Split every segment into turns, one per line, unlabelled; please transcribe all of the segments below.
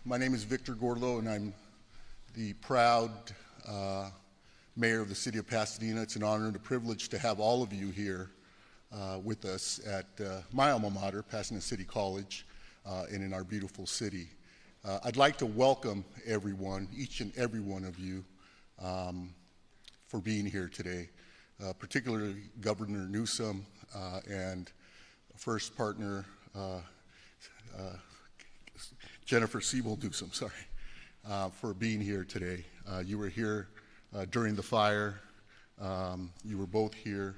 My name is Victor Gordo, and I'm the proud mayor of the city of Pasadena. It's an honor and a privilege to have all of you here with us at my alma mater, Pasadena City College, and in our beautiful city. I'd like to welcome everyone, each and every one of you, for being here today, particularly Governor Newsom and first partner Jennifer Siebel Newsom, for being here today. You were here during the fire. You were both here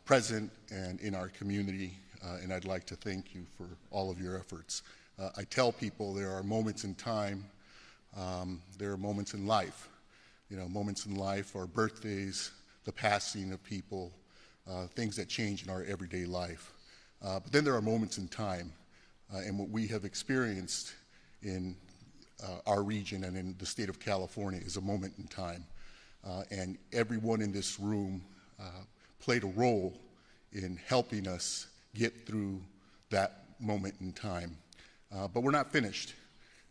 present and in our community, and I'd like to thank you for all of your efforts. I tell people there are moments in time, there are moments in life. You know, moments in life are birthdays, the passing of people, things that change in our everyday life. But then there are moments in time, and what we have experienced in our region and in the state of California is a moment in time. And everyone in this room played a role in helping us get through that moment in time. But we're not finished,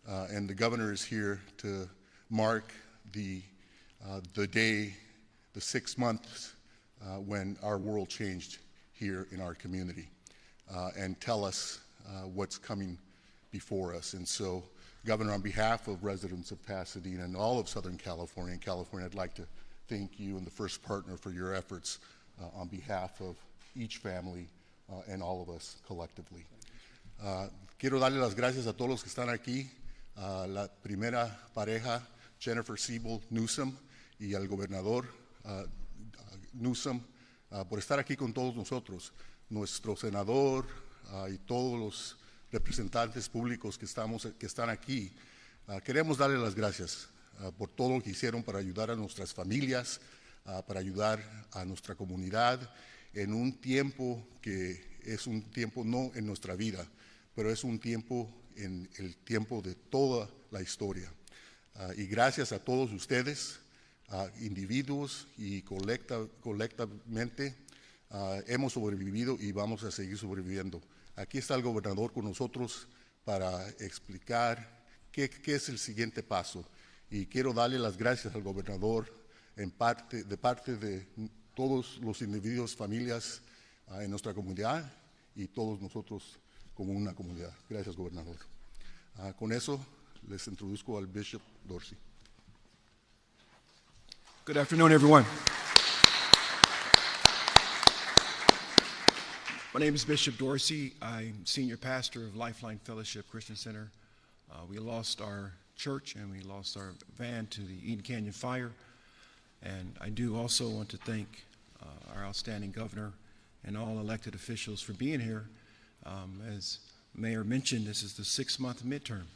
and the governor is here to mark the day, the 6 months when our world changed here in our community, and tell us what's coming before us. And so, Governor, on behalf of residents of Pasadena and all of Southern California and California, I'd like to thank you and the first partner for your efforts on behalf of each family and all of us collectively. Quiero darle las gracias a todos los que están aquí, a la primera pareja, Jennifer Siebel Newsom, y al gobernador Newsom, por estar aquí con todos nosotros, nuestro senador y todos los representantes públicos que están aquí. Queremos darle las gracias por todo lo que hicieron para ayudar a nuestras familias, para ayudar a nuestra comunidad en un tiempo que es un tiempo no en nuestra vida, pero es un tiempo en el tiempo de toda la historia. Y gracias a todos ustedes, individuos y colectivamente, hemos sobrevivido y vamos a seguir sobreviviendo. Aquí está el gobernador con nosotros para explicar qué es el siguiente paso. Y quiero darle las gracias al gobernador de parte de todos los individuos, familias en nuestra comunidad y todos nosotros como una comunidad. Gracias, gobernador. Con eso les introduzco al Bishop Dorsey.
Good afternoon, everyone. My name is Bishop Dorsey. I'm senior pastor of Lifeline Fellowship Christian Center. We lost our church and we lost our van to the Eden Canyon fire. And I do also want to thank our outstanding governor and all elected officials for being here. As Mayor mentioned, this is the 6-month midterm.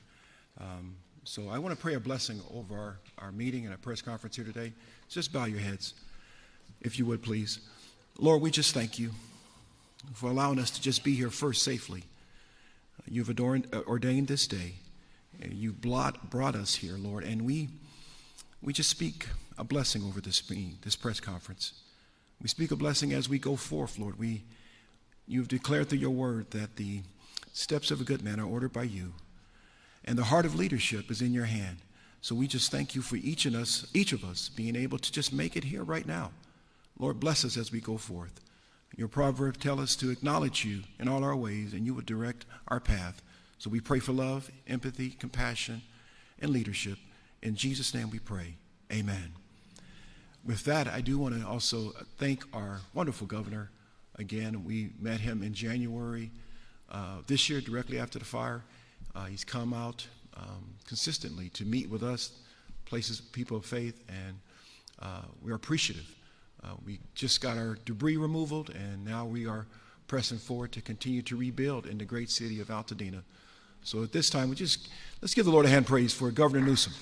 So I want to pray a blessing over our meeting and our press conference here today. Just bow your heads, if you would, please. Lord, we just thank you for allowing us to just be here first safely. You've ordained this day. You brought us here, Lord, and we just speak a blessing over this meeting, this press conference. We speak a blessing as we go forth, Lord. You've declared through your word that the steps of a good man are ordered by you, and the heart of leadership is in your hand. So we just thank you for each of us being able to just make it here right now. Lord, bless us as we go forth. Your proverb tells us to acknowledge you in all our ways, and you will direct our path. So we pray for love, empathy, compassion, and leadership. In Jesus' name we pray. Amen. With that, I do want to also thank our wonderful governor. Again, we met him in January this year, directly after the fire. He's come out consistently to meet with us, people of faith, and we're appreciative. We just got our debris removed, and now we are pressing forward to continue to rebuild in the great city of Altadena. So at this time, let's give the Lord a hand praise for Governor Newsom.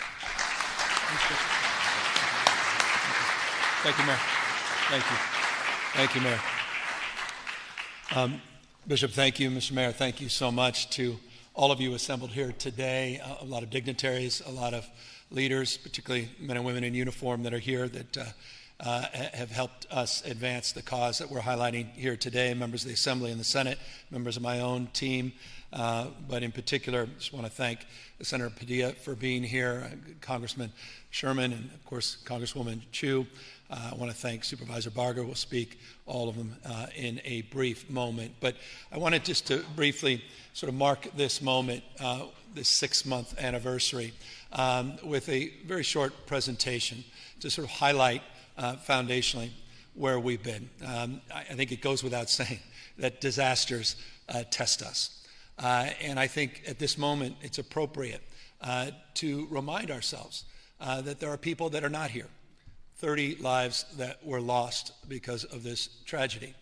Thank you, Mayor. Thank you. Thank you, Mayor. Bishop, thank you. Mr. Mayor, thank you so much to all of you assembled here today, a lot of dignitaries, a lot of leaders, particularly men and women in uniform that are here that have helped us advance the cause that we're highlighting here today, members of the Assembly and the Senate, members of my own team, But in particular, I just want to thank Senator Padilla for being here, Congressman Sherman, and of course, Congresswoman Chu. I want to thank Supervisor Barger. We'll speak all of them in a brief moment. But I wanted just to briefly sort of mark this moment, this 6-month anniversary, with a very short presentation to sort of highlight foundationally where we've been. I think it goes without saying that disasters test us. And I think at this moment it's appropriate to remind ourselves that there are people that are not here. 30 lives that were lost because of this tragedy.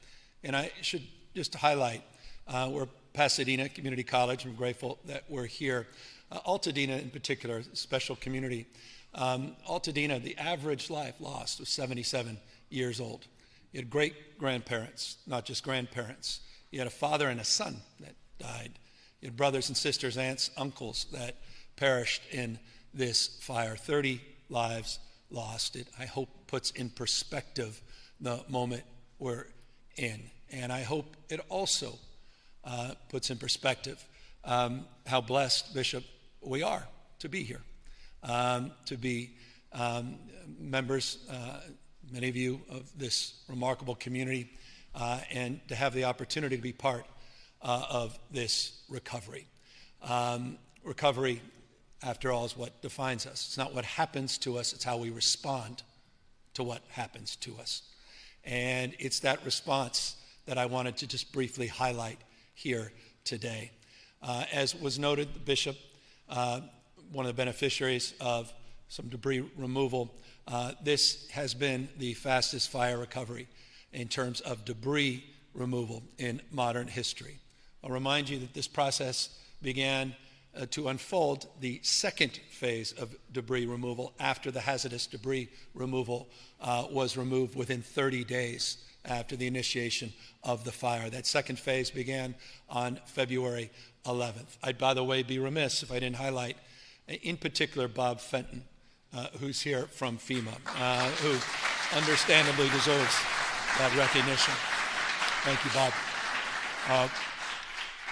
And I should just highlight, we're Pasadena Community College. I'm grateful that we're here. Altadena in particular, special community. Altadena, the average life lost was 77 years old. You had great-grandparents, not just grandparents. You had a father and a son that died. You had brothers and sisters, aunts, uncles that perished in this fire. 30 lives lost. It, I hope, puts in perspective the moment we're in. And I hope it also puts in perspective how blessed, Bishop, we are to be here, to be members, many of you, of this remarkable community, and to have the opportunity to be part of this recovery. Recovery, after all, is what defines us. It's not what happens to us, it's how we respond to what happens to us. And it's that response that I wanted to just briefly highlight here today. As was noted, the Bishop, one of the beneficiaries of some debris removal, this has been the fastest fire recovery in terms of debris removal in modern history. I'll remind you that this process began to unfold the second phase of debris removal after the hazardous debris removal was removed within 30 days after the initiation of the fire. That second phase began on February 11th. I'd, by the way, be remiss if I didn't highlight, in particular, Bob Fenton, who's here from FEMA, who understandably deserves that recognition. Thank you, Bob.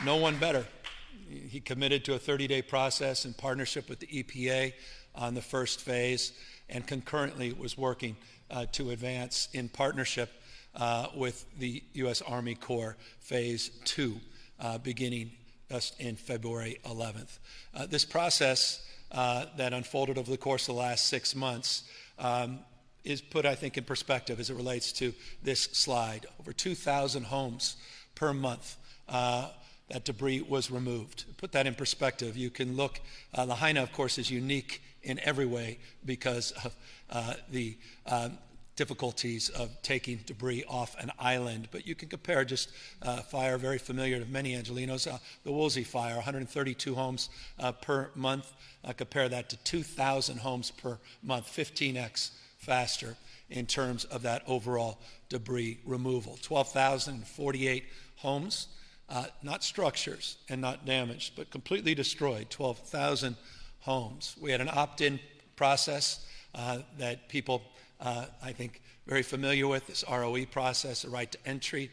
No one better. He committed to a 30-day process in partnership with the EPA on the first phase, and concurrently was working to advance in partnership with the U.S. Army Corps Phase 2, beginning just in February 11th. This process that unfolded over the course of the last 6 months is put, I think, in perspective as it relates to this slide. Over 2,000 homes per month that debris was removed. Put that in perspective. You can look, Lahaina, of course, is unique in every way because of the difficulties of taking debris off an island. But you can compare just fire very familiar to many Angelenos, the Woolsey fire, 132 homes per month. Compare that to 2,000 homes per month, 15x faster in terms of that overall debris removal. 12,048 homes, not structures and not damaged, but completely destroyed, 12,000 homes. We had an opt-in process that people, I think, very familiar with, this ROE process, the right to entry.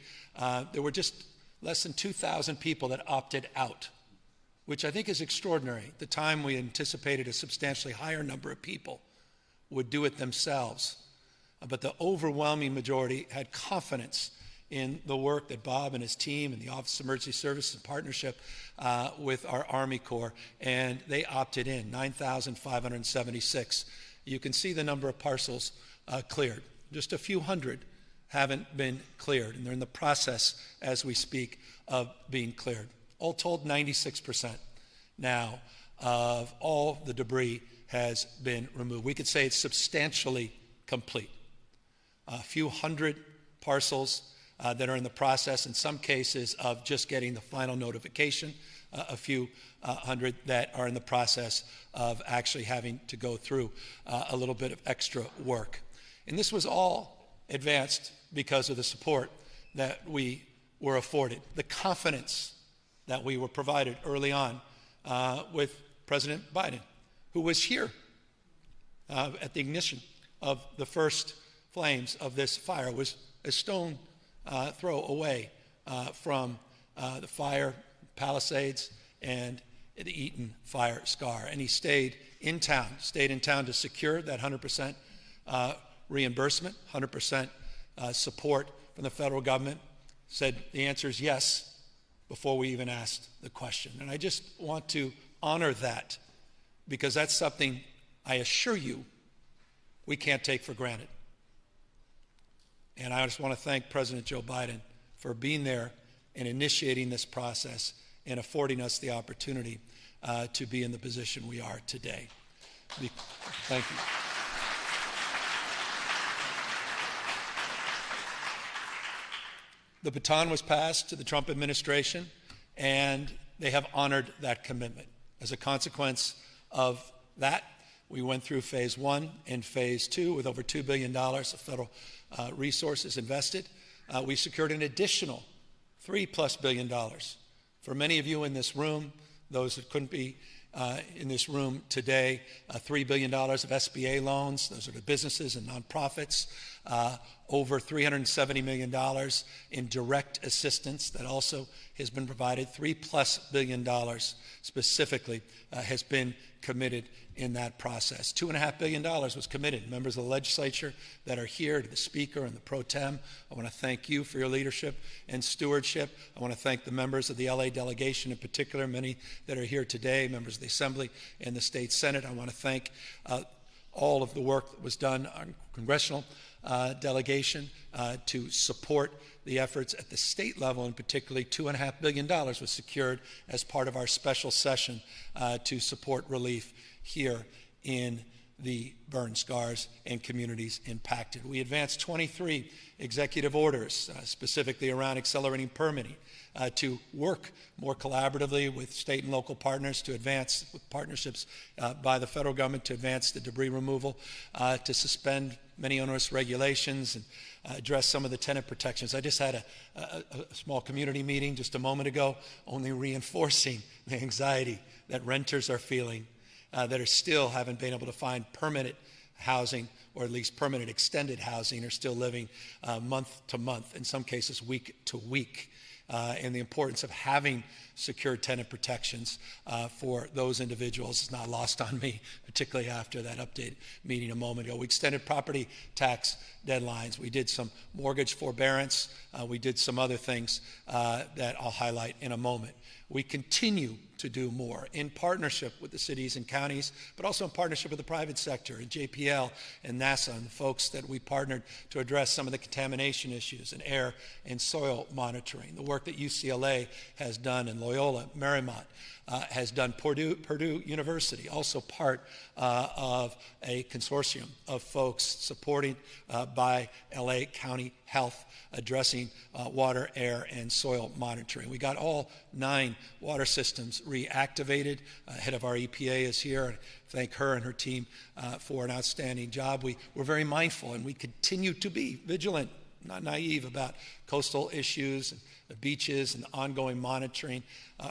There were just less than 2,000 people that opted out, which I think is extraordinary. At the time, we anticipated a substantially higher number of people would do it themselves. But the overwhelming majority had confidence in the work that Bob and his team and the Office of Emergency Services in partnership with our Army Corps, and they opted in, 9,576. You can see the number of parcels cleared. Just a few hundred haven't been cleared, and they're in the process, as we speak, of being cleared. All told, 96% now of all the debris has been removed. We could say it's substantially complete. A few hundred parcels that are in the process, in some cases, of just getting the final notification, a few hundred that are in the process of actually having to go through a little bit of extra work. And this was all advanced because of the support that we were afforded, the confidence that we were provided early on with President Biden, who was here at the ignition of the first flames of this fire, was a stone throw away from the fire Palisades and the Eaton fire scar. And he stayed in town to secure that 100% reimbursement, 100% support from the federal government. Said the answer is yes before we even asked the question. And I just want to honor that, because that's something I assure you we can't take for granted. And I just want to thank President Joe Biden for being there and initiating this process and affording us the opportunity to be in the position we are today. Thank you. The baton was passed to the Trump administration, and they have honored that commitment. As a consequence of that, we went through phase 1 and phase 2 with over $2 billion of federal resources invested. We secured an additional $3+ billion. For many of you in this room, those that couldn't be in this room today, $3 billion of SBA loans. Those are the businesses and nonprofits. Over $370 million in direct assistance that also has been provided. $3+ billion specifically has been committed in that process. $2.5 billion was committed. Members of the legislature that are here, to the Speaker and the Pro Tem, I want to thank you for your leadership and stewardship. I want to thank the members of the LA delegation in particular, many that are here today, members of the Assembly and the State Senate. I want to thank all of the work that was done on congressional delegation to support the efforts at the state level, and particularly $2.5 billion was secured as part of our special session to support relief here in the burn scars and communities impacted. We advanced 23 executive orders, specifically around accelerating permitting, to work more collaboratively with state and local partners to advance, with partnerships by the federal government to advance the debris removal, to suspend many onerous regulations and address some of the tenant protections. I just had a small community meeting just a moment ago, only reinforcing the anxiety that renters are feeling that are still haven't been able to find permanent housing, or at least permanent extended housing, are still living month to month, in some cases week to week. And the importance of having secure tenant protections for those individuals is not lost on me, particularly after that update meeting a moment ago. We extended property tax deadlines. We did some mortgage forbearance. We did some other things that I'll highlight in a moment. We continue to do more in partnership with the cities and counties, but also in partnership with the private sector and JPL and NASA and the folks that we partnered to address some of the contamination issues and air and soil monitoring. The work that UCLA has done and Loyola Marymount has done. Purdue University, also part of a consortium of folks supported by LA County Health, addressing water, air, and soil monitoring. We got all 9 water systems reactivated. Head of our EPA is here. Thank her and her team for an outstanding job. We're very mindful, and we continue to be vigilant, not naive, about coastal issues and the beaches and the ongoing monitoring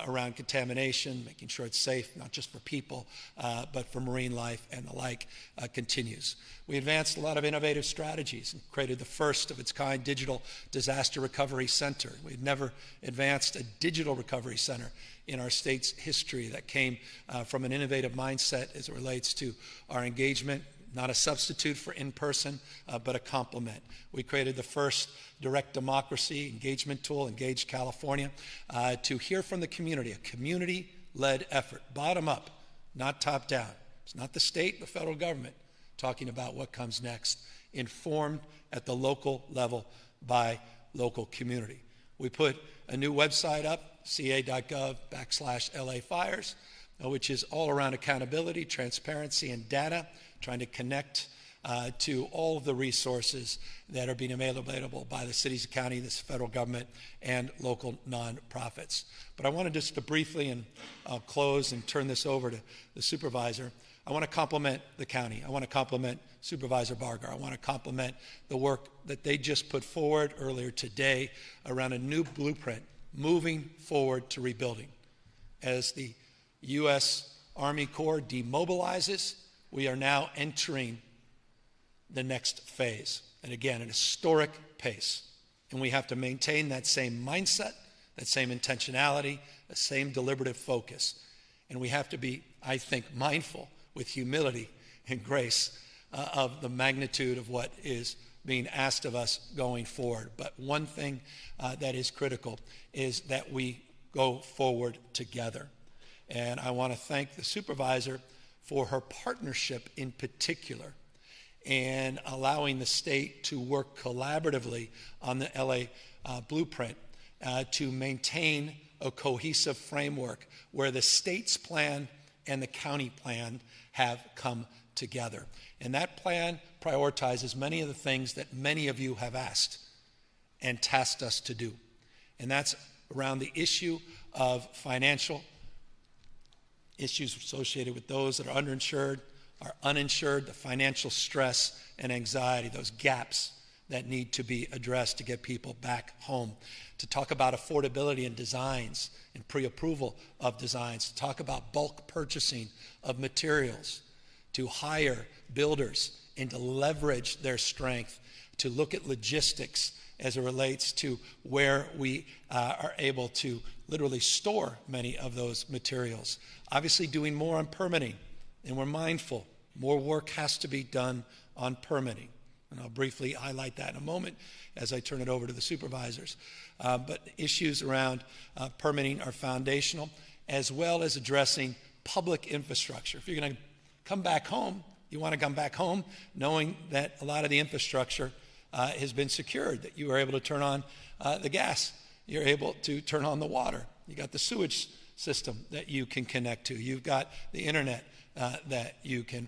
around contamination, making sure it's safe, not just for people, but for marine life and the like, continues. We advanced a lot of innovative strategies and created the first of its kind digital disaster recovery center. We'd never advanced a digital recovery center in our state's history that came from an innovative mindset as it relates to our engagement, not a substitute for in-person, but a complement. We created the first direct democracy engagement tool, Engage California, to hear from the community, a community-led effort, bottom up, not top down. It's not the state, the federal government talking about what comes next, informed at the local level by local community. We put a new website up, ca.gov/LA Fires, which is all around accountability, transparency, and data, trying to connect to all of the resources that are being made available by the cities, county, the federal government, and local nonprofits. But I wanted just to briefly, and I'll close and turn this over to the supervisor, I want to compliment the county. I want to compliment Supervisor Barger. I want to compliment the work that they just put forward earlier today around a new blueprint moving forward to rebuilding. As the U.S. Army Corps demobilizes, we are now entering the next phase. And again, an historic pace. And we have to maintain that same mindset, that same intentionality, the same deliberative focus. And we have to be, I think, mindful with humility and grace of the magnitude of what is being asked of us going forward. But one thing that is critical is that we go forward together. And I want to thank the supervisor for her partnership in particular and allowing the state to work collaboratively on the LA blueprint to maintain a cohesive framework where the state's plan and the county plan have come together. And that plan prioritizes many of the things that many of you have asked and tasked us to do. And that's around the issue of financial issues associated with those that are underinsured, are uninsured, the financial stress and anxiety, those gaps that need to be addressed to get people back home, to talk about affordability in designs and pre-approval of designs, to talk about bulk purchasing of materials, to hire builders and to leverage their strength, to look at logistics as it relates to where we are able to literally store many of those materials. Obviously doing more on permitting, and we're mindful more work has to be done on permitting. And I'll briefly highlight that in a moment as I turn it over to the supervisors. But issues around permitting are foundational, as well as addressing public infrastructure. If you're going to come back home, you want to come back home knowing that a lot of the infrastructure has been secured, that you are able to turn on the gas, you're able to turn on the water, you got the sewage system that you can connect to, you've got the internet that you can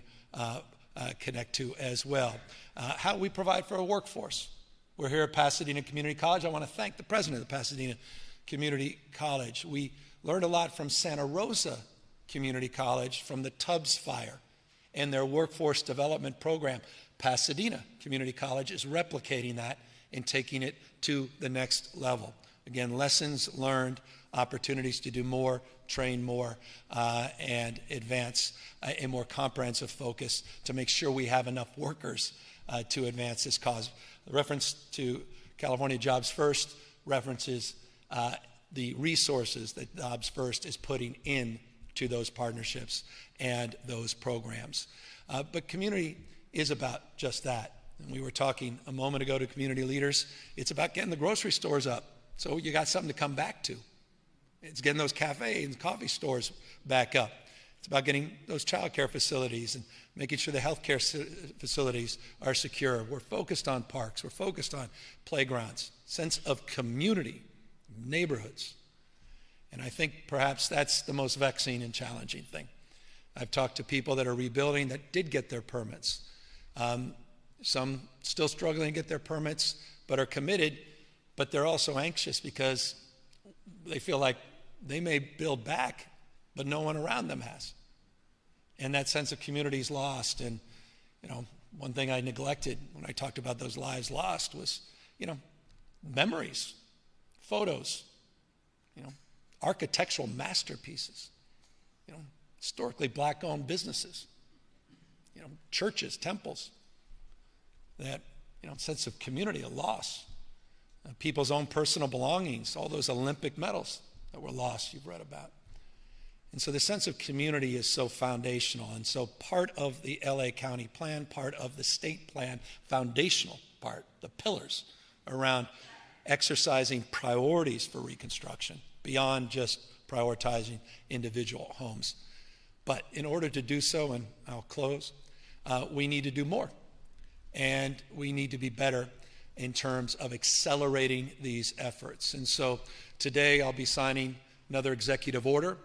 connect to as well. How we provide for a workforce. We're here at Pasadena Community College. I want to thank the president of the Pasadena Community College. We learned a lot from Santa Rosa Community College from the Tubbs fire and their workforce development program. Pasadena Community College is replicating that and taking it to the next level. Again, lessons learned, opportunities to do more, train more, and advance a more comprehensive focus to make sure we have enough workers to advance this cause. The reference to California Jobs First references the resources that Jobs First is putting into those partnerships and those programs. But community is about just that. And we were talking a moment ago to community leaders. It's about getting the grocery stores up so you got something to come back to. It's getting those cafes and coffee stores back up. It's about getting those child care facilities and making sure the healthcare facilities are secure. We're focused on parks. We're focused on playgrounds, sense of community, neighborhoods. And I think perhaps that's the most vexing and challenging thing. I've talked to people that are rebuilding that did get their permits. Some still struggling to get their permits, but are committed, but they're also anxious because they feel like they may build back, but no one around them has. And that sense of community is lost. And, you know, one thing I neglected when I talked about those lives lost was, you know, memories, photos, you know, architectural masterpieces, you know, historically black-owned businesses, you know, churches, temples, that, you know, sense of community, a loss. People's own personal belongings, all those Olympic medals that were lost, you've read about. And so the sense of community is so foundational. And so part of the LA County plan, part of the state plan, foundational part, the pillars around exercising priorities for reconstruction beyond just prioritizing individual homes. But in order to do so, and I'll close, we need to do more. And we need to be better in terms of accelerating these efforts. And so today I'll be signing another executive order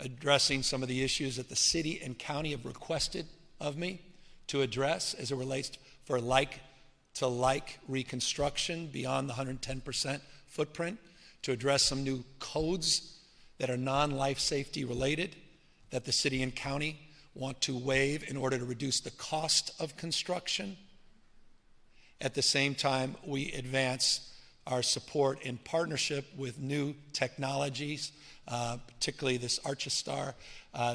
addressing some of the issues that the city and county have requested of me to address as it relates for like-to-like reconstruction beyond the 110% footprint, to address some new codes that are non-life safety related that the city and county want to waive in order to reduce the cost of construction. At the same time, we advance our support in partnership with new technologies, particularly this Archistar,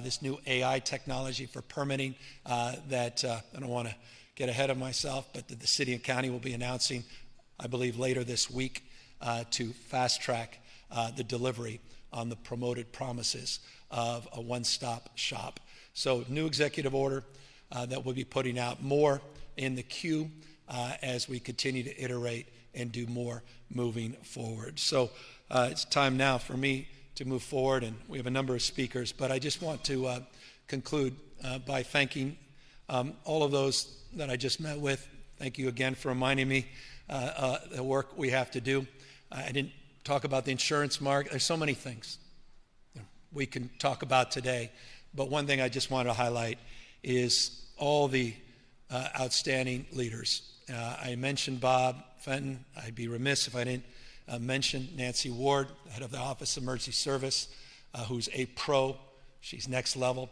this new AI technology for permitting that I don't want to get ahead of myself, but that the city and county will be announcing, I believe, later this week to fast track the delivery on the promoted promises of a one-stop shop. So new executive order that we'll be putting out, more in the queue as we continue to iterate and do more moving forward. So it's time now for me to move forward, and we have a number of speakers, but I just want to conclude by thanking all of those that I just met with. Thank you again for reminding me the work we have to do. I didn't talk about the insurance market. There's so many things we can talk about today, but one thing I just want to highlight is all the outstanding leaders. I mentioned Bob Fenton. I'd be remiss if I didn't mention Nancy Ward, head of the Office of Emergency Service, who's a pro. She's next level.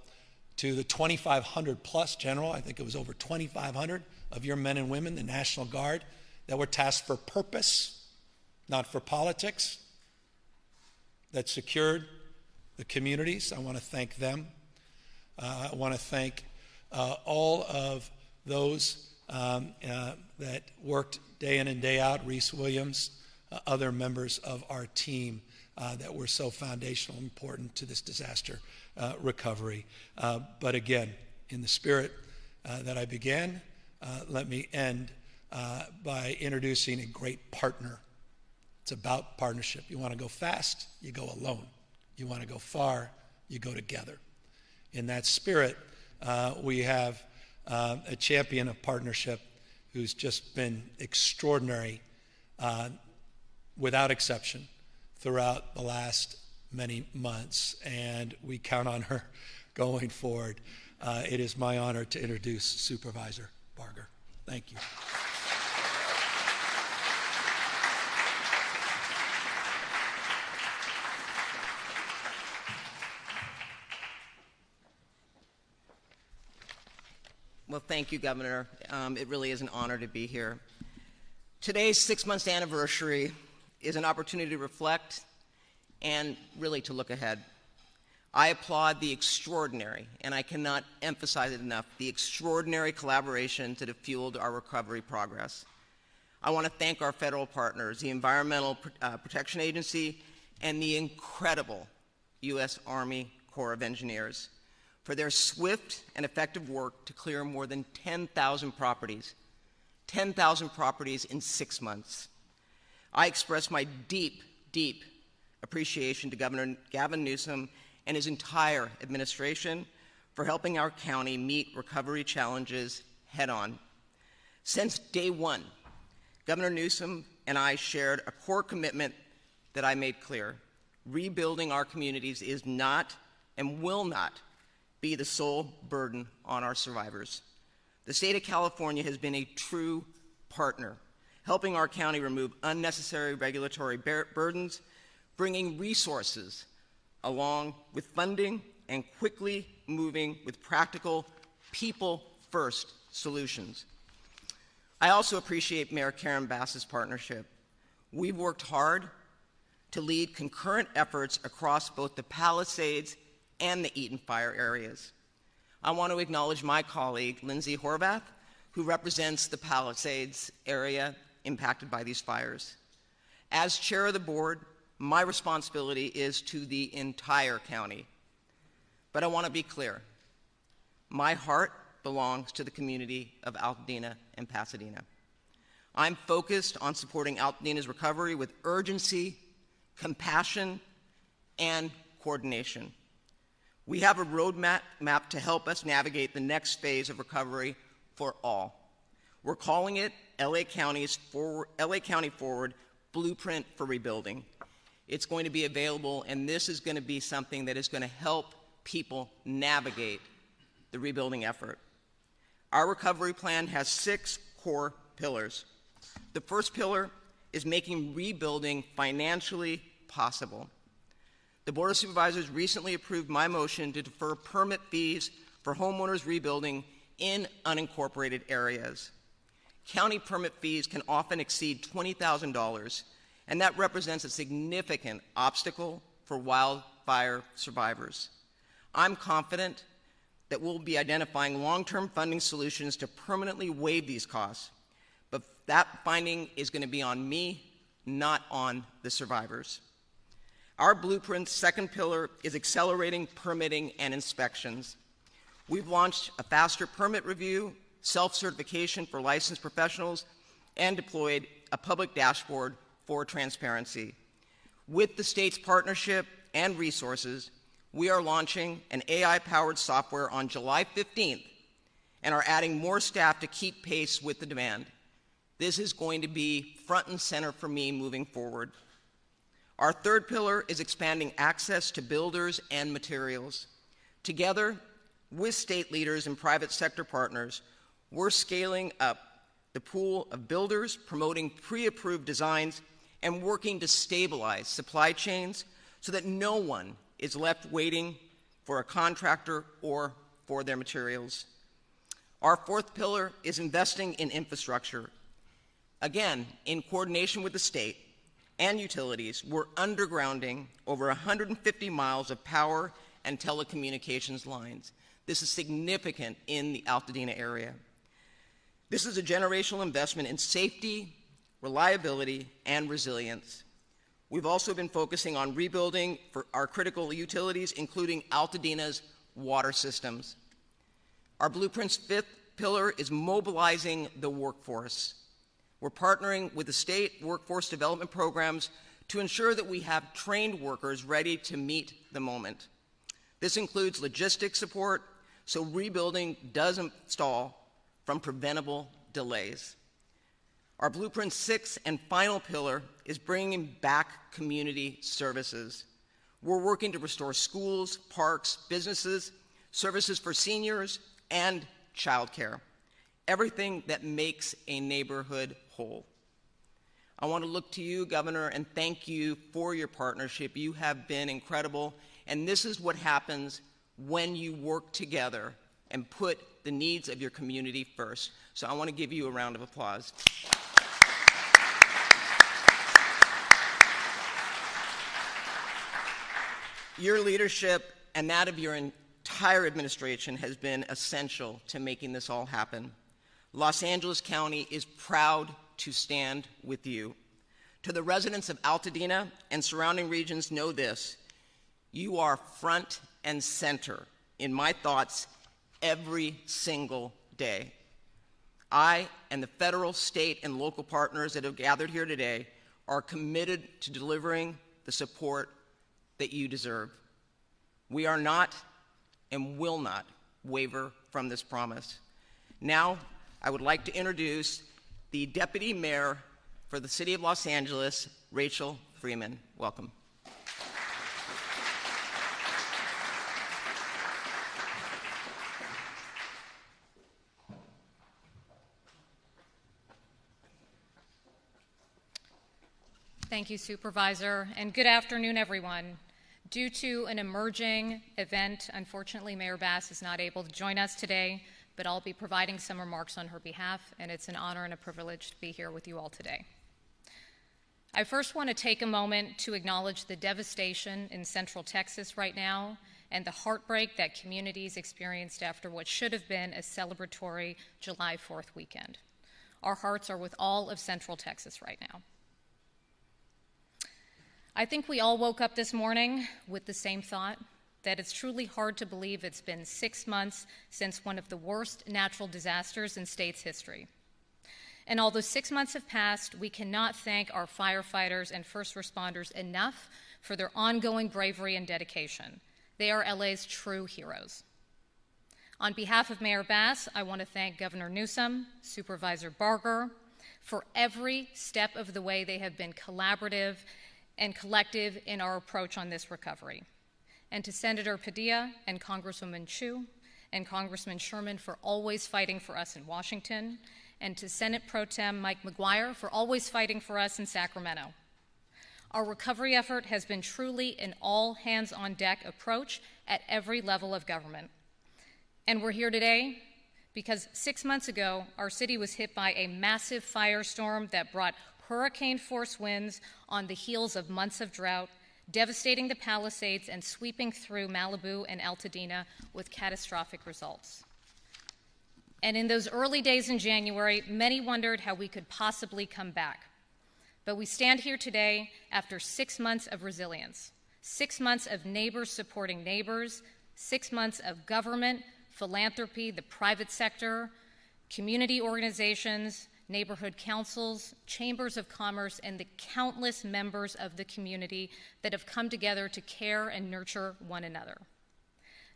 To the 2,500 plus general, I think it was over 2,500 of your men and women, the National Guard, that were tasked for purpose, not for politics, that secured the communities. I want to thank them. I want to thank all of those that worked day in and day out, Reese Williams, other members of our team that were so foundational and important to this disaster recovery. But again, in the spirit that I began, let me end by introducing a great partner. It's about partnership. You want to go fast, you go alone. You want to go far, you go together. In that spirit, we have a champion of partnership who's just been extraordinary, without exception, throughout the last many months, and we count on her going forward. It is my honor to introduce Supervisor Barger. Thank you.
Well, thank you, Governor. It really is an honor to be here. Today's 6-month anniversary is an opportunity to reflect and really to look ahead. I applaud the extraordinary, and I cannot emphasize it enough, the extraordinary collaborations that have fueled our recovery progress. I want to thank our federal partners, the Environmental Protection Agency, and the incredible U.S. Army Corps of Engineers for their swift and effective work to clear more than 10,000 properties in 6 months. I express my deep, deep appreciation to Governor Gavin Newsom and his entire administration for helping our county meet recovery challenges head-on. Since day one, Governor Newsom and I shared a core commitment that I made clear. Rebuilding our communities is not and will not be the sole burden on our survivors. The state of California has been a true partner, helping our county remove unnecessary regulatory burdens, bringing resources along with funding, and quickly moving with practical, people-first solutions. I also appreciate Mayor Karen Bass's partnership. We've worked hard to lead concurrent efforts across both the Palisades and the Eaton Fire areas. I want to acknowledge my colleague, Lindsay Horvath, who represents the Palisades area impacted by these fires. As chair of the board, my responsibility is to the entire county. But I want to be clear. My heart belongs to the community of Altadena and Pasadena. I'm focused on supporting Altadena's recovery with urgency, compassion, and coordination. We have a roadmap to help us navigate the next phase of recovery for all. We're calling it LA County Forward Blueprint for Rebuilding. It's going to be available, and this is going to be something that is going to help people navigate the rebuilding effort. Our recovery plan has 6 core pillars. The first pillar is making rebuilding financially possible. The Board of Supervisors recently approved my motion to defer permit fees for homeowners rebuilding in unincorporated areas. County permit fees can often exceed $20,000, and that represents a significant obstacle for wildfire survivors. I'm confident that we'll be identifying long-term funding solutions to permanently waive these costs, but that finding is going to be on me, not on the survivors. Our blueprint's second pillar is accelerating permitting and inspections. We've launched a faster permit review, self-certification for licensed professionals, and deployed a public dashboard for transparency. With the state's partnership and resources, we are launching an AI-powered software on July 15th and are adding more staff to keep pace with the demand. This is going to be front and center for me moving forward. Our third pillar is expanding access to builders and materials. Together, with state leaders and private sector partners, we're scaling up the pool of builders, promoting pre-approved designs, and working to stabilize supply chains so that no one is left waiting for a contractor or for their materials. Our fourth pillar is investing in infrastructure. Again, in coordination with the state and utilities, we're undergrounding over 150 miles of power and telecommunications lines. This is significant in the Altadena area. This is a generational investment in safety, reliability, and resilience. We've also been focusing on rebuilding for our critical utilities, including Altadena's water systems. Our blueprint's fifth pillar is mobilizing the workforce. We're partnering with the state workforce development programs to ensure that we have trained workers ready to meet the moment. This includes logistics support, so rebuilding doesn't stall from preventable delays. Our blueprint's sixth and final pillar is bringing back community services. We're working to restore schools, parks, businesses, services for seniors, and childcare. Everything that makes a neighborhood whole. I want to look to you, Governor, and thank you for your partnership. You have been incredible, and this is what happens when you work together and put the needs of your community first. So I want to give you a round of applause. Your leadership and that of your entire administration has been essential to making this all happen. Los Angeles County is proud to stand with you. To the residents of Altadena and surrounding regions, know this: you are front and center in my thoughts every single day. I and the federal, state, and local partners that have gathered here today are committed to delivering the support that you deserve. We are not and will not waver from this promise. Now, I would like to introduce the Deputy Mayor for the City of Los Angeles, Rachel Freeman. Welcome.
Thank you, Supervisor, and good afternoon, everyone. Due to an emerging event, unfortunately, Mayor Bass is not able to join us today, but I'll be providing some remarks on her behalf, and it's an honor and a privilege to be here with you all today. I first want to take a moment to acknowledge the devastation in Central Texas right now and the heartbreak that communities experienced after what should have been a celebratory July 4th weekend. Our hearts are with all of Central Texas right now. I think we all woke up this morning with the same thought, that it's truly hard to believe it's been 6 months since one of the worst natural disasters in state's history. And although 6 months have passed, we cannot thank our firefighters and first responders enough for their ongoing bravery and dedication. They are LA's true heroes. On behalf of Mayor Bass, I want to thank Governor Newsom, Supervisor Barger, for every step of the way they have been collaborative and collective in our approach on this recovery. And to Senator Padilla and Congresswoman Chu and Congressman Sherman for always fighting for us in Washington, and to Senate Pro Tem Mike McGuire for always fighting for us in Sacramento. Our recovery effort has been truly an all-hands-on-deck approach at every level of government. And we're here today because 6 months ago, our city was hit by a massive firestorm that brought hurricane-force winds on the heels of months of drought, devastating the Palisades and sweeping through Malibu and Altadena with catastrophic results. And in those early days in January, many wondered how we could possibly come back. But we stand here today after 6 months of resilience, 6 months of neighbors supporting neighbors, 6 months of government, philanthropy, the private sector, community organizations, neighborhood councils, chambers of commerce, and the countless members of the community that have come together to care and nurture one another.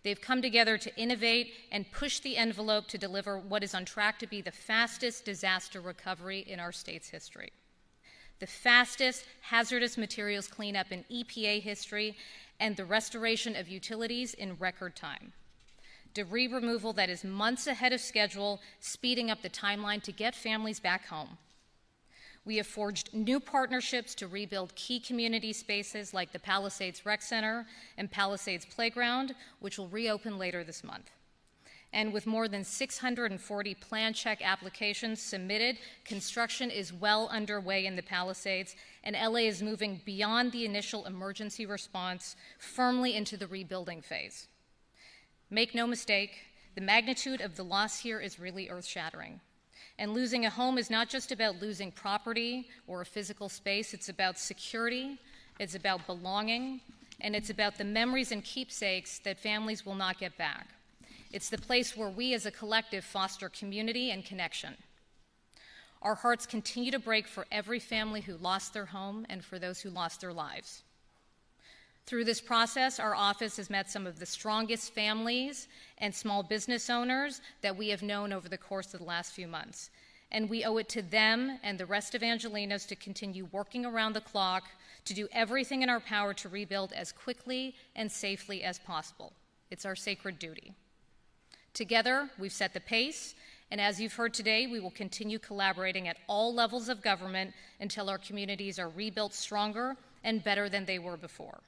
They've come together to innovate and push the envelope to deliver what is on track to be the fastest disaster recovery in our state's history, the fastest hazardous materials cleanup in EPA history, and the restoration of utilities in record time. Debris removal that is months ahead of schedule, speeding up the timeline to get families back home. We have forged new partnerships to rebuild key community spaces like the Palisades Rec Center and Palisades Playground, which will reopen later this month. And with more than 640 plan check applications submitted, construction is well underway in the Palisades, and LA is moving beyond the initial emergency response firmly into the rebuilding phase. Make no mistake, the magnitude of the loss here is really earth-shattering. And losing a home is not just about losing property or a physical space, it's about security, it's about belonging, and it's about the memories and keepsakes that families will not get back. It's the place where we as a collective foster community and connection. Our hearts continue to break for every family who lost their home and for those who lost their lives. Through this process, our office has met some of the strongest families and small business owners that we have known over the course of the last few months. And we owe it to them and the rest of Angelenos to continue working around the clock to do everything in our power to rebuild as quickly and safely as possible. It's our sacred duty. Together, we've set the pace, and as you've heard today, we will continue collaborating at all levels of government until our communities are rebuilt stronger and better than they were before.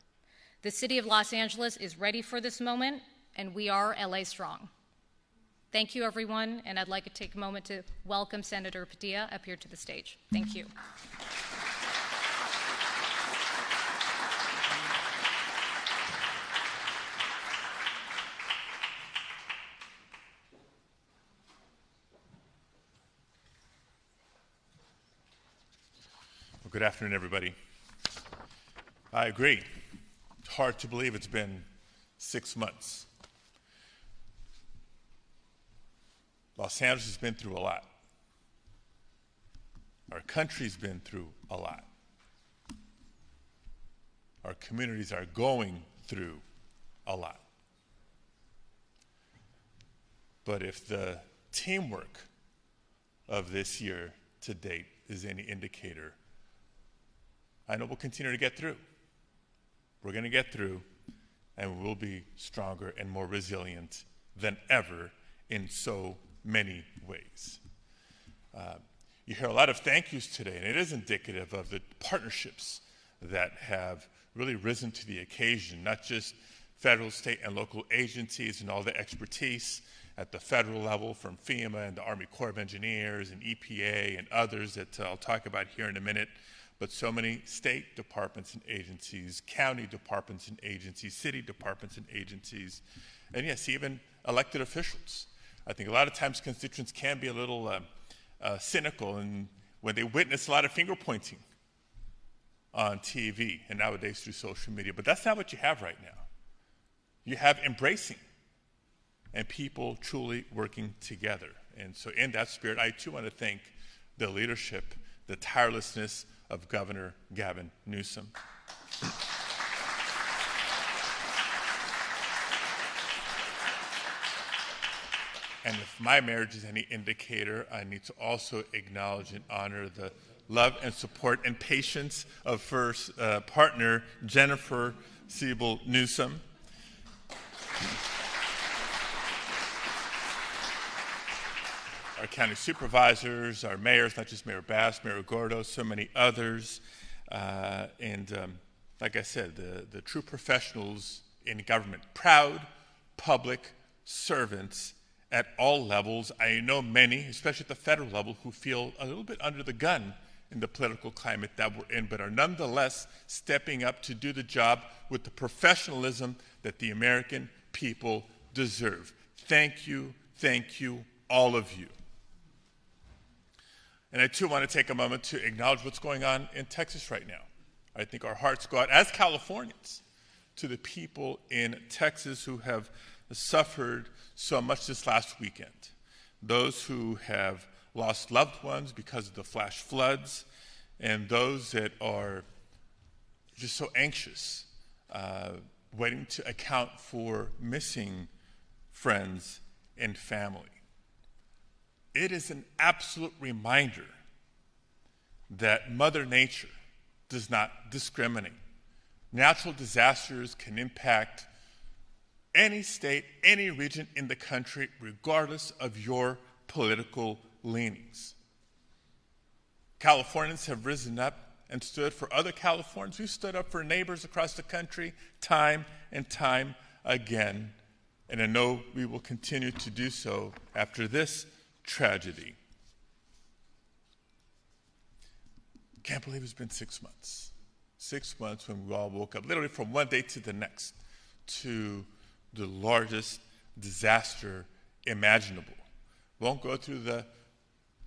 The city of Los Angeles is ready for this moment, and we are LA strong. Thank you, everyone, and I'd like to take a moment to welcome Senator Padilla up here to the stage. Thank you.
Well, good afternoon, everybody. I agree. It's hard to believe it's been 6 months. Los Angeles has been through a lot. Our country's been through a lot. Our communities are going through a lot. But if the teamwork of this year to date is any indicator, I know we'll continue to get through. We're going to get through, and we'll be stronger and more resilient than ever in so many ways. You hear a lot of thank yous today, and it is indicative of the partnerships that have really risen to the occasion, not just federal, state, and local agencies and all the expertise at the federal level from FEMA and the Army Corps of Engineers and EPA and others that I'll talk about here in a minute, but so many state departments and agencies, county departments and agencies, city departments and agencies, and yes, even elected officials. I think a lot of times constituents can be a little cynical and when they witness a lot of finger pointing on TV and nowadays through social media, but that's not what you have right now. You have embracing and people truly working together. And so in that spirit, I too want to thank the leadership, the tirelessness of Governor Gavin Newsom. And if my marriage is any indicator, I need to also acknowledge and honor the love and support and patience of first partner Jennifer Siebel Newsom. Our county supervisors, our mayors, not just Mayor Bass, Mayor Gordo, so many others. Like I said, the true professionals in government, proud public servants at all levels. I know many, especially at the federal level, who feel a little bit under the gun in the political climate that we're in, but are nonetheless stepping up to do the job with the professionalism that the American people deserve. Thank you, all of you. And I too want to take a moment to acknowledge what's going on in Texas right now. I think our hearts go out as Californians to the people in Texas who have suffered so much this last weekend. Those who have lost loved ones because of the flash floods, and those that are just so anxious, waiting to account for missing friends and family. It is an absolute reminder that Mother Nature does not discriminate. Natural disasters can impact any state, any region in the country, regardless of your political leanings. Californians have risen up and stood for other Californians. We've stood up for neighbors across the country time and time again, and I know we will continue to do so after this tragedy. Can't believe it's been 6 months. 6 months when we all woke up, literally from one day to the next, to the largest disaster imaginable. Won't go through the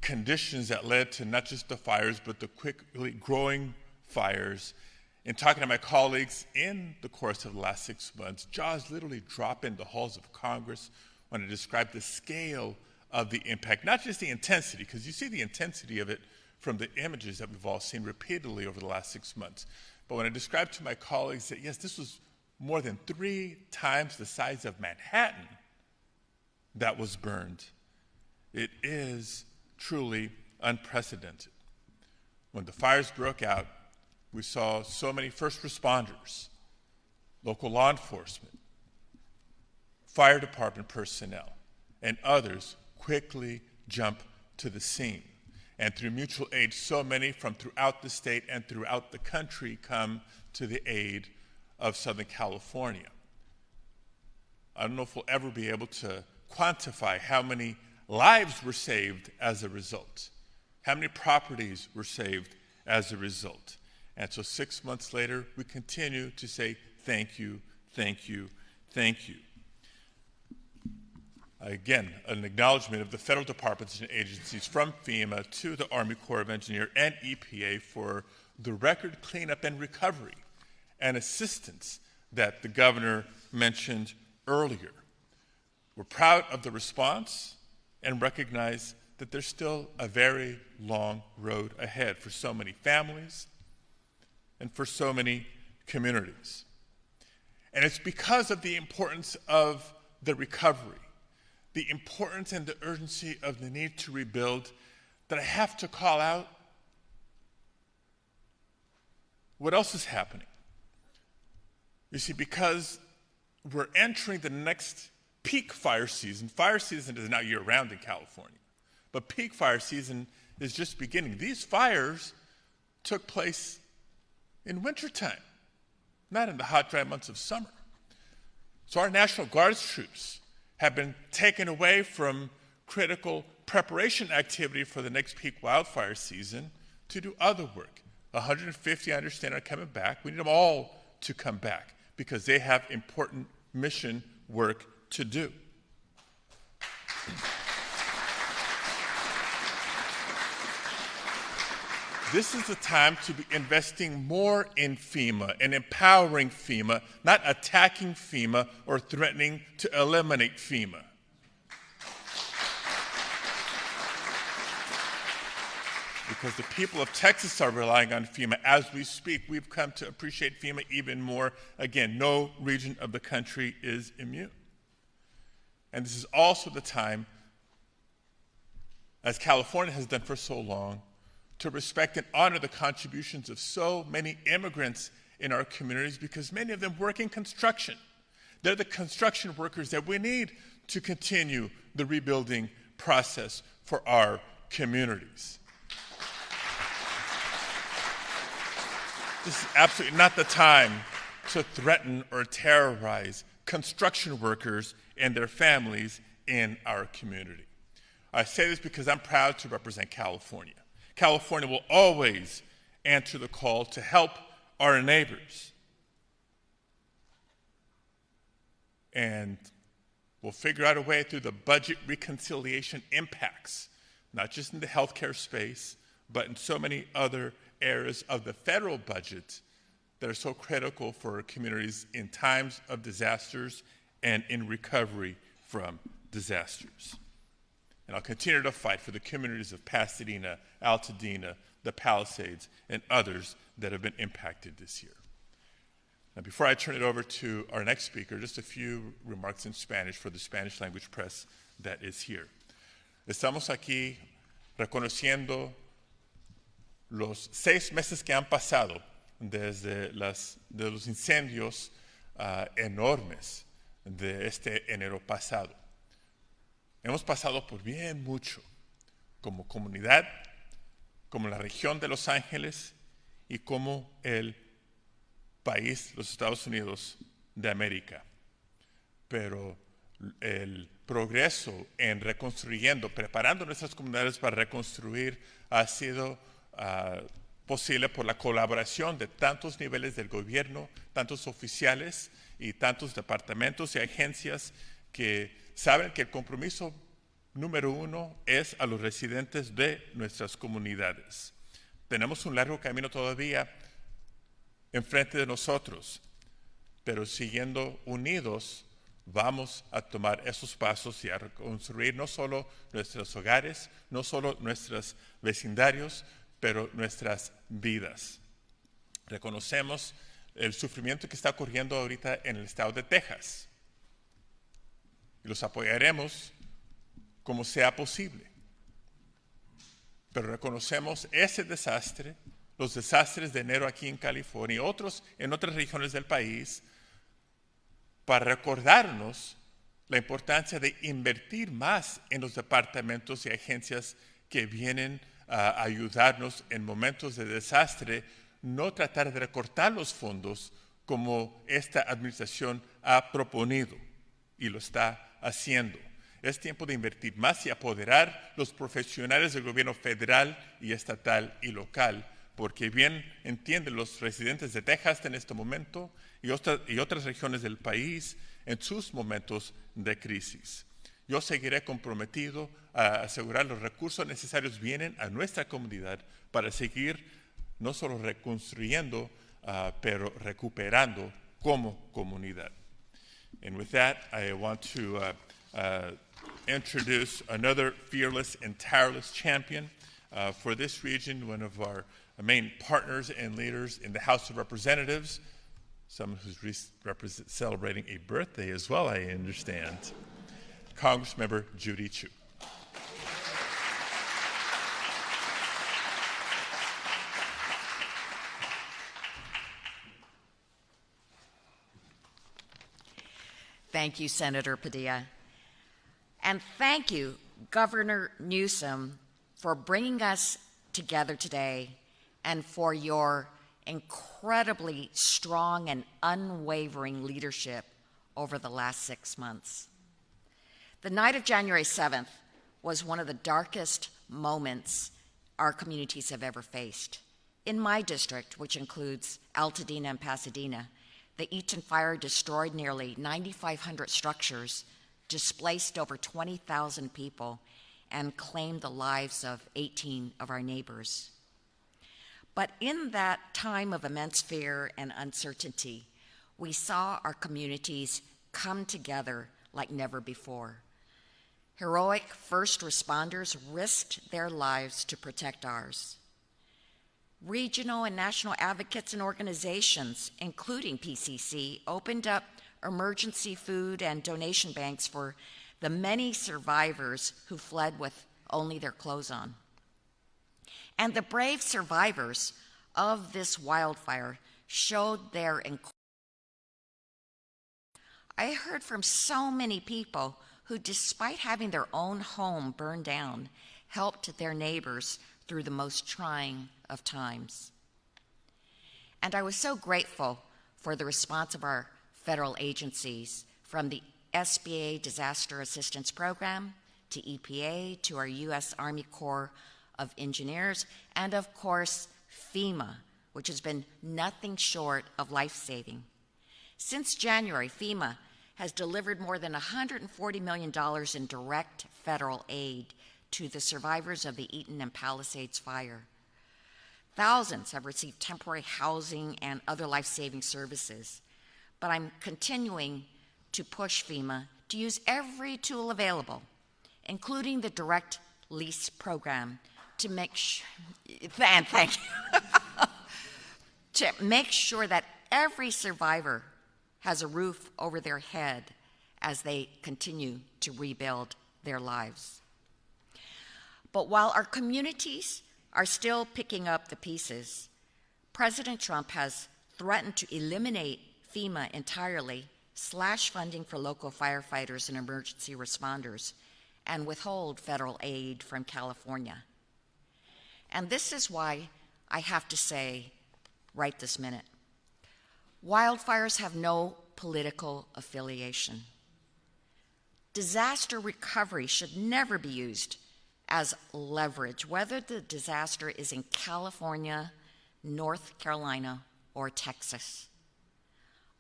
conditions that led to not just the fires, but the quickly growing fires. In talking to my colleagues in the course of the last 6 months, jaws literally drop in the halls of Congress when I describe the scale of the impact, not just the intensity, because you see the intensity of it from the images that we've all seen repeatedly over the last 6 months. But when I described to my colleagues that, yes, this was more than 3 times the size of Manhattan that was burned, it is truly unprecedented. When the fires broke out, we saw so many first responders, local law enforcement, fire department personnel, and others quickly jump to the scene. And through mutual aid, so many from throughout the state and throughout the country come to the aid of Southern California. I don't know if we'll ever be able to quantify how many lives were saved as a result, how many properties were saved as a result. And so 6 months later, we continue to say thank you, thank you, thank you. Again, an acknowledgement of the federal departments and agencies from FEMA to the Army Corps of Engineers and EPA for the record cleanup and recovery and assistance that the governor mentioned earlier. We're proud of the response and recognize that there's still a very long road ahead for so many families and for so many communities. And it's because of the importance of the recovery, the importance and the urgency of the need to rebuild, that I have to call out what else is happening. You see, because we're entering the next peak fire season. Fire season is not year-round in California, but peak fire season is just beginning. These fires took place in wintertime, not in the hot, dry months of summer. So our National Guard's troops have been taken away from critical preparation activity for the next peak wildfire season to do other work. 150, I understand, are coming back. We need them all to come back because they have important mission work to do. This is the time to be investing more in FEMA and empowering FEMA, not attacking FEMA or threatening to eliminate FEMA. Because the people of Texas are relying on FEMA as we speak. We've come to appreciate FEMA even more. Again, no region of the country is immune. And this is also the time, as California has done for so long, to respect and honor the contributions of so many immigrants in our communities, because many of them work in construction. They're the construction workers that we need to continue the rebuilding process for our communities. This is absolutely not the time to threaten or terrorize construction workers and their families in our community. I say this because I'm proud to represent California. California will always answer the call to help our neighbors. And we'll figure out a way through the budget reconciliation impacts, not just in the healthcare space, but in so many other areas of the federal budget, that are so critical for communities in times of disasters and in recovery from disasters. And I'll continue to fight for the communities of Pasadena, Altadena, the Palisades, and others that have been impacted this year. Now, before I turn it over to our next speaker, just a few remarks in Spanish for the Spanish language press that is here. Estamos aquí reconociendo los 6 meses que han pasado desde de los incendios enormes de este enero pasado. Hemos pasado por bien mucho como comunidad, como la región de Los Ángeles y como el país, los Estados Unidos de América. Pero el progreso en reconstruyendo, preparando nuestras comunidades para reconstruir ha sido posible por la colaboración de tantos niveles del gobierno, tantos oficiales y tantos departamentos y agencias que saben que el compromiso número 1 es a los residentes de nuestras comunidades. Tenemos un largo camino todavía enfrente de nosotros, pero siguiendo unidos vamos a tomar esos pasos y a reconstruir no solo nuestros hogares, no solo nuestros vecindarios, pero nuestras vidas. Reconocemos el sufrimiento que está ocurriendo ahorita en el estado de Texas y los apoyaremos como sea posible. Pero reconocemos ese desastre, los desastres de enero aquí en California y otros en otras regiones del país, para recordarnos la importancia de invertir más en los departamentos y agencias que vienen a ayudarnos en momentos de desastre, no tratar de recortar los fondos como esta administración ha proponido y lo está haciendo. Es tiempo de invertir más y apoderar los profesionales del gobierno federal y estatal y local, porque bien entienden los residentes de Texas en este momento y otras regiones del país en sus momentos de crisis. Yo seguiré comprometido a asegurar los recursos necesarios vienen a nuestra comunidad para seguir no solo reconstruyendo, pero recuperando como comunidad. And with that, I want to introduce another fearless and tireless champion for this region, one of our main partners and leaders in the House of Representatives, someone who's celebrating a birthday as well, I understand, Congressmember Judy Chu.
Thank you, Senator Padilla. And thank you, Governor Newsom, for bringing us together today and for your incredibly strong and unwavering leadership over the last 6 months. The night of January 7th was one of the darkest moments our communities have ever faced. In my district, which includes Altadena and Pasadena, the Eaton fire destroyed nearly 9,500 structures, displaced over 20,000 people, and claimed the lives of 18 of our neighbors. But in that time of immense fear and uncertainty, we saw our communities come together like never before. Heroic first responders risked their lives to protect ours. Regional and national advocates and organizations, including PCC, opened up emergency food and donation banks for the many survivors who fled with only their clothes on. And the brave survivors of this wildfire showed their I heard from so many people who, despite having their own home burned down, helped their neighbors through the most trying of times. And I was so grateful for the response of our federal agencies, from the SBA Disaster Assistance Program to EPA to our U.S. Army Corps of Engineers, and of course, FEMA, which has been nothing short of life-saving. Since January, FEMA has delivered more than $140 million in direct federal aid to the survivors of the Eaton and Palisades fire. Thousands have received temporary housing and other life-saving services. But I'm continuing to push FEMA to use every tool available, including the direct lease program, to make sure, thank you, to make sure that every survivor has a roof over their head as they continue to rebuild their lives. But while our communities are still picking up the pieces, President Trump has threatened to eliminate FEMA entirely, slash funding for local firefighters and emergency responders, and withhold federal aid from California. And this is why I have to say, right this minute, wildfires have no political affiliation. Disaster recovery should never be used as leverage, whether the disaster is in California, North Carolina, or Texas.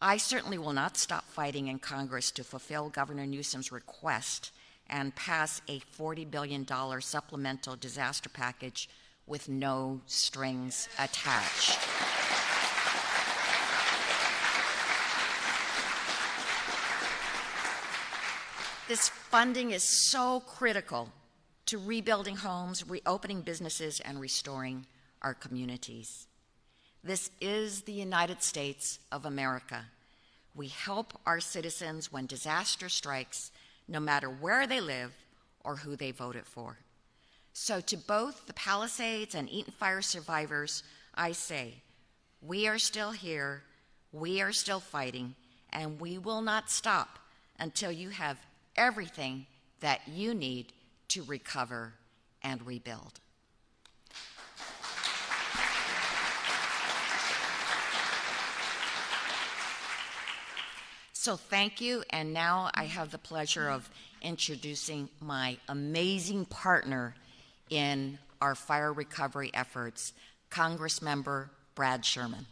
I certainly will not stop fighting in Congress to fulfill Governor Newsom's request and pass a $40 billion supplemental disaster package with no strings attached. This funding is so critical to rebuilding homes, reopening businesses, and restoring our communities. This is the United States of America. We help our citizens when disaster strikes, no matter where they live or who they voted for. So to both the Palisades and Eaton Fire survivors, I say, we are still here, we are still fighting, and we will not stop until you have everything that you need to recover and rebuild. So thank you, and now I have the pleasure of introducing my amazing partner in our fire recovery efforts, Congressmember Brad Sherman.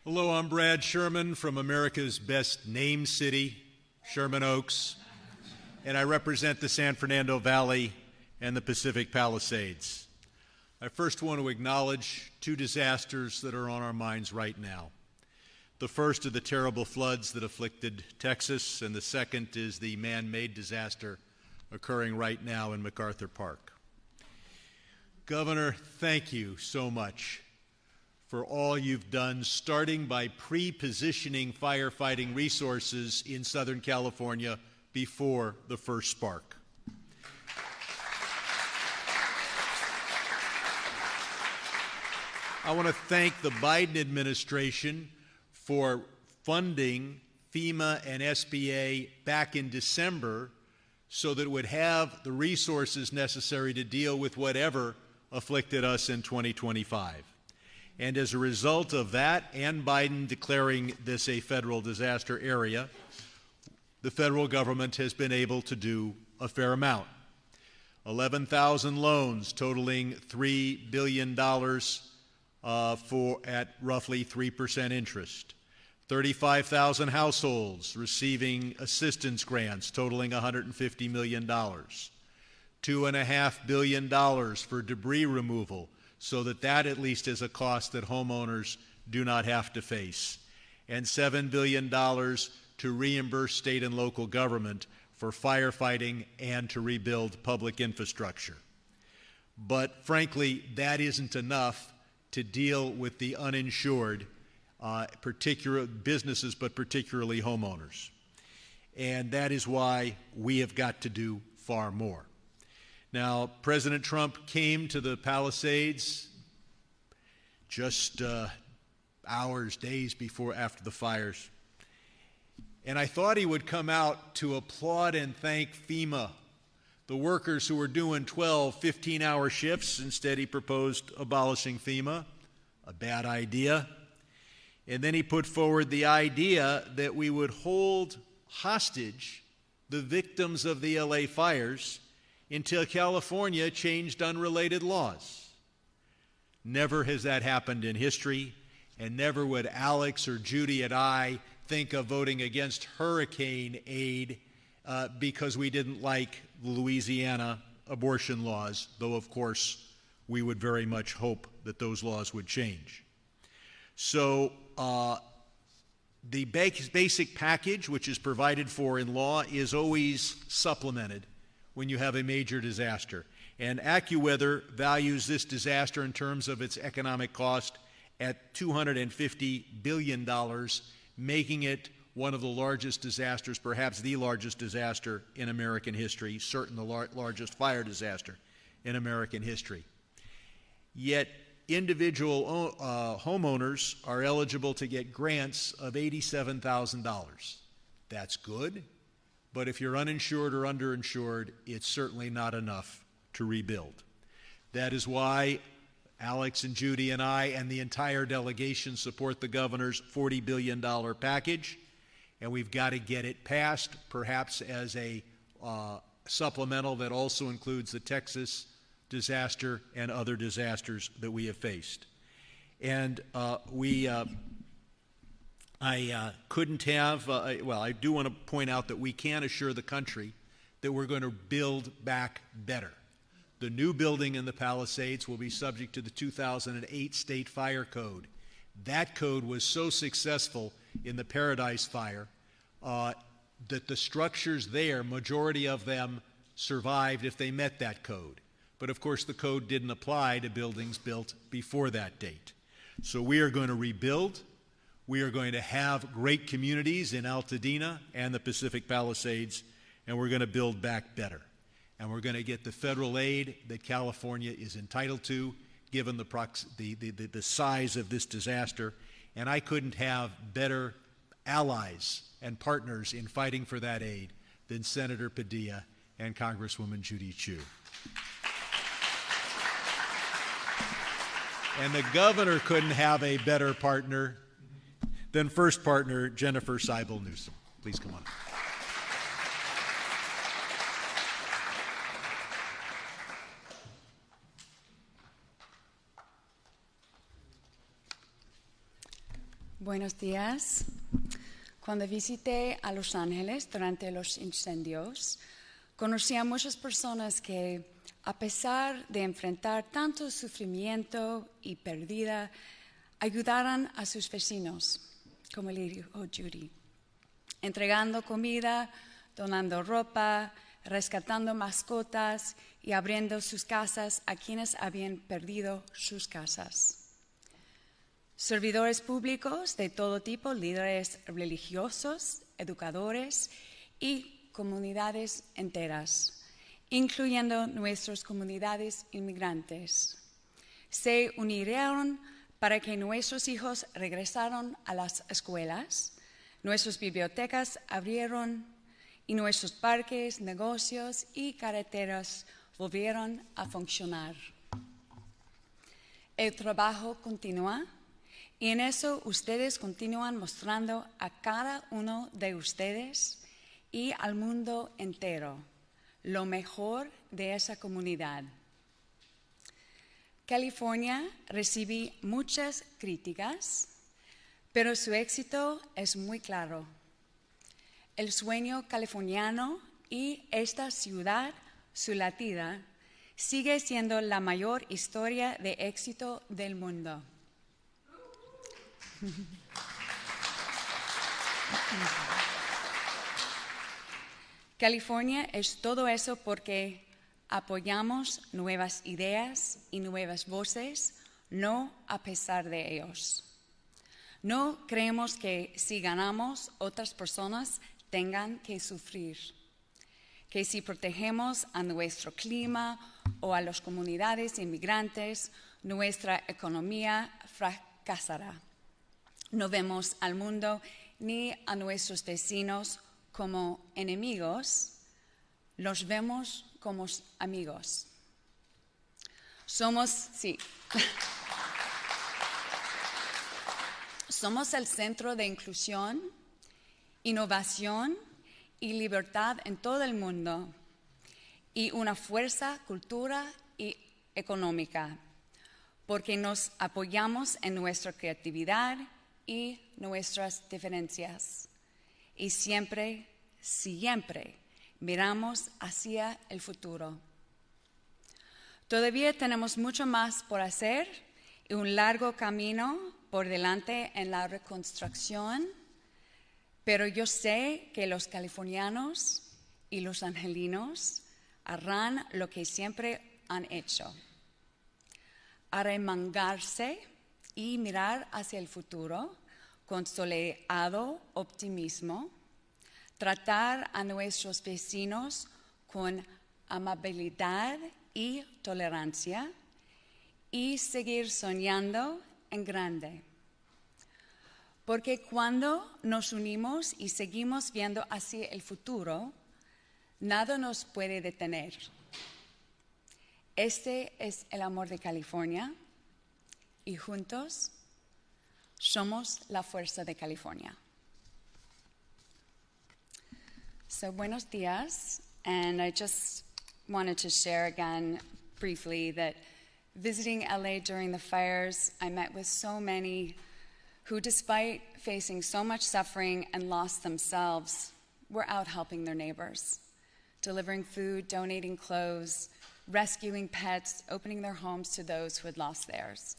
Hello, I'm Brad Sherman from America's best named city, Sherman Oaks, and I represent the San Fernando Valley and the Pacific Palisades. I first want to acknowledge two disasters that are on our minds right now. The first are the terrible floods that afflicted Texas, and the second is the man-made disaster occurring right now in MacArthur Park. Governor, thank you so much for all you've done, starting by pre-positioning firefighting resources in Southern California before the first spark. I want to thank the Biden administration for funding FEMA and SBA back in December so that it would have the resources necessary to deal with whatever afflicted us in 2025. And as a result of that and Biden declaring this a federal disaster area, the federal government has been able to do a fair amount. 11,000 loans totaling $3 billion at roughly 3% interest. 35,000 households receiving assistance grants totaling $150 million. $2.5 billion for debris removal, so that at least is a cost that homeowners do not have to face. And $7 billion to reimburse state and local government for firefighting and to rebuild public infrastructure. But frankly, that isn't enough to deal with the uninsured, particular businesses, but particularly homeowners. And that is why we have got to do far more. Now, President Trump came to the Palisades just hours, days after the fires. And I thought he would come out to applaud and thank FEMA, the workers who were doing 12, 15-hour shifts. Instead, he proposed abolishing FEMA, a bad idea. And then he put forward the idea that we would hold hostage the victims of the LA fires until California changed unrelated laws. Never has that happened in history, And never would Alex or Judy and I think of voting against hurricane aid because we didn't like the Louisiana abortion laws, though of course we would very much hope that those laws would change. So the basic package, which is provided for in law, is always supplemented when you have a major disaster. And AccuWeather values this disaster in terms of its economic cost at $250 billion, making it one of the largest disasters, perhaps the largest disaster in American history, certainly the largest fire disaster in American history. Yet individual homeowners are eligible to get grants of $87,000. That's good, but if you're uninsured or underinsured, it's certainly not enough to rebuild. That is why Alex and Judy and I and the entire delegation support the governor's $40 billion package, and we've got to get it passed, perhaps as a supplemental that also includes the Texas disaster and other disasters that we have faced. And I couldn't have, well, I do want to point out that we can assure the country that we're going to build back better. The new building in the Palisades will be subject to the 2008 State Fire Code. That code was so successful in the Paradise Fire that the structures there, majority of them survived if they met that code. But of course the code didn't apply to buildings built before that date. So we are going to rebuild. We are going to have great communities in Altadena and the Pacific Palisades, and we're going to build back better. And we're going to get the federal aid that California is entitled to, given the size of this disaster. And I couldn't have better allies and partners in fighting for that aid than Senator Padilla and Congresswoman Chu. And the governor couldn't have a better partner than first partner Jennifer Seibel Newsom. Please come on.
Buenos días. Cuando visité a Los Ángeles durante los incendios, conocí a muchas personas que, a pesar de enfrentar tanto sufrimiento y pérdida, ayudaron a sus vecinos, como le dijo Judy, entregando comida, donando ropa, rescatando mascotas y abriendo sus casas a quienes habían perdido sus casas. Servidores públicos de todo tipo, líderes religiosos, educadores y comunidades enteras, incluyendo nuestras comunidades inmigrantes, se unieron para que nuestros hijos regresaran a las escuelas, nuestras bibliotecas abrieron y nuestros parques, negocios y carreteras volvieron a funcionar. El trabajo continúa. Y en eso ustedes continúan mostrando a cada uno de ustedes y al mundo entero lo mejor de esa comunidad. California recibe muchas críticas, pero su éxito es muy claro. El sueño californiano y esta ciudad, su latida, sigue siendo la mayor historia de éxito del mundo. California es todo eso porque apoyamos nuevas ideas y nuevas voces, no a pesar de ellos. No creemos que si ganamos, otras personas tengan que sufrir. Que si protegemos a nuestro clima o a las comunidades inmigrantes, nuestra economía fracasará. No vemos al mundo ni a nuestros vecinos como enemigos, los vemos como amigos. Somos el centro de inclusión, innovación y libertad en todo el mundo y una fuerza cultural y económica. porque nos apoyamos en nuestra creatividad y nuestras diferencias. Y siempre, siempre miramos hacia el futuro. Todavía tenemos mucho más por hacer y un largo camino por delante en la reconstrucción, pero yo sé que los californianos y los angelinos harán lo que siempre han hecho: arremangarse y mirar hacia el futuro con soleado optimismo, tratar a nuestros vecinos con amabilidad y tolerancia y seguir soñando en grande. Porque cuando nos unimos y seguimos viendo hacia el futuro, nada nos puede detener. Este es el amor de California y juntos somos la fuerza de California. So, buenos días, and I just wanted to share again briefly that visiting LA during the fires, I met with so many who, despite facing so much suffering and loss themselves, were out helping their neighbors, delivering food, donating clothes, rescuing pets, opening their homes to those who had lost theirs.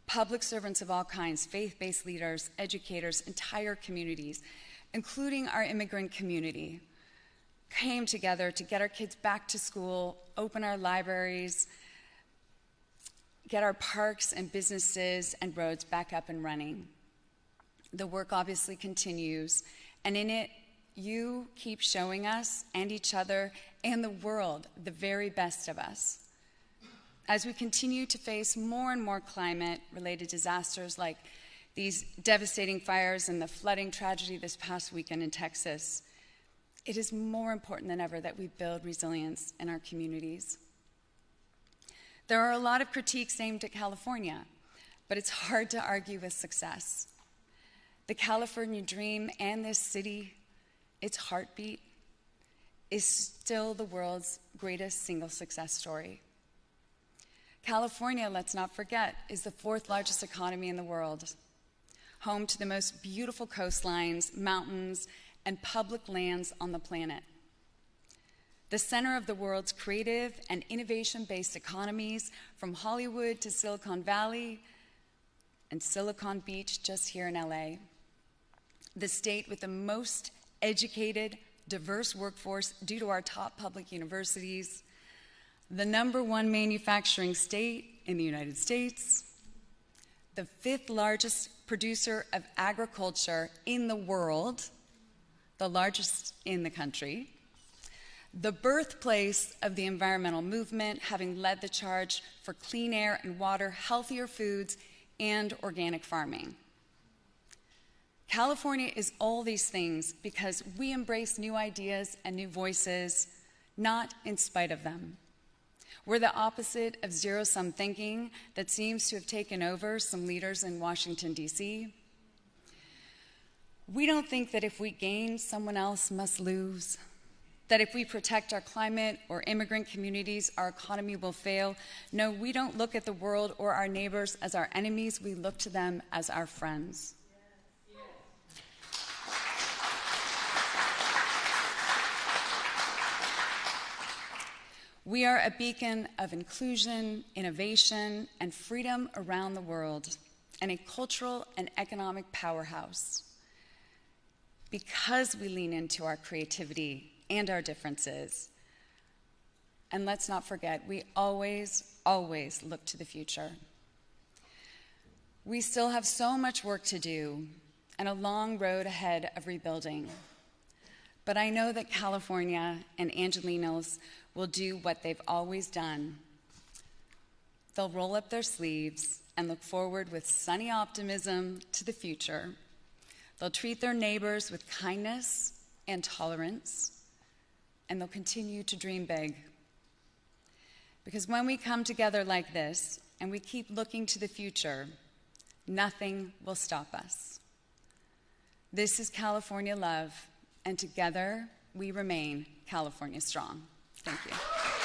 Public servants of all kinds, faith-based leaders, educators, entire communities, including our immigrant community, came together to get our kids back to school, open our libraries, get our parks and businesses and roads back up and running. The work obviously continues, and in it, you keep showing us and each other and the world the very best of us. As we continue to face more and more climate-related disasters like these devastating fires and the flooding tragedy this past weekend in Texas, it is more important than ever that we build resilience in our communities. There are a lot of critiques aimed at California, but it's hard to argue with success. The California dream and this city, its heartbeat, is still the world's greatest single success story. California, let's not forget, is the fourth largest economy in the world, home to the most beautiful coastlines, mountains, and public lands on the planet. The center of the world's creative and innovation-based economies, from Hollywood to Silicon Valley and Silicon Beach just here in LA. The state with the most educated, diverse workforce due to our top public universities. The #1 manufacturing state in the United States. The 5th largest producer of agriculture in the world, the largest in the country. The birthplace of the environmental movement, having led the charge for clean air and water, healthier foods, and organic farming. California is all these things because we embrace new ideas and new voices, not in spite of them. We're the opposite of zero-sum thinking that seems to have taken over some leaders in Washington, D.C. We don't think that if we gain, someone else must lose. That if we protect our climate or immigrant communities, our economy will fail. No, we don't look at the world or our neighbors as our enemies. We look to them as our friends. We are a beacon of inclusion, innovation, and freedom around the world, and a cultural and economic powerhouse. Because we lean into our creativity and our differences. And let's not forget, we always, always look to the future. We still have so much work to do and a long road ahead of rebuilding. But I know that California and Angelenos will do what they've always done. They'll roll up their sleeves and look forward with sunny optimism to the future. They'll treat their neighbors with kindness and tolerance, and they'll continue to dream big. Because when we come together like this and we keep looking to the future, nothing will stop us. This is California love, and together we remain California strong. Thank you.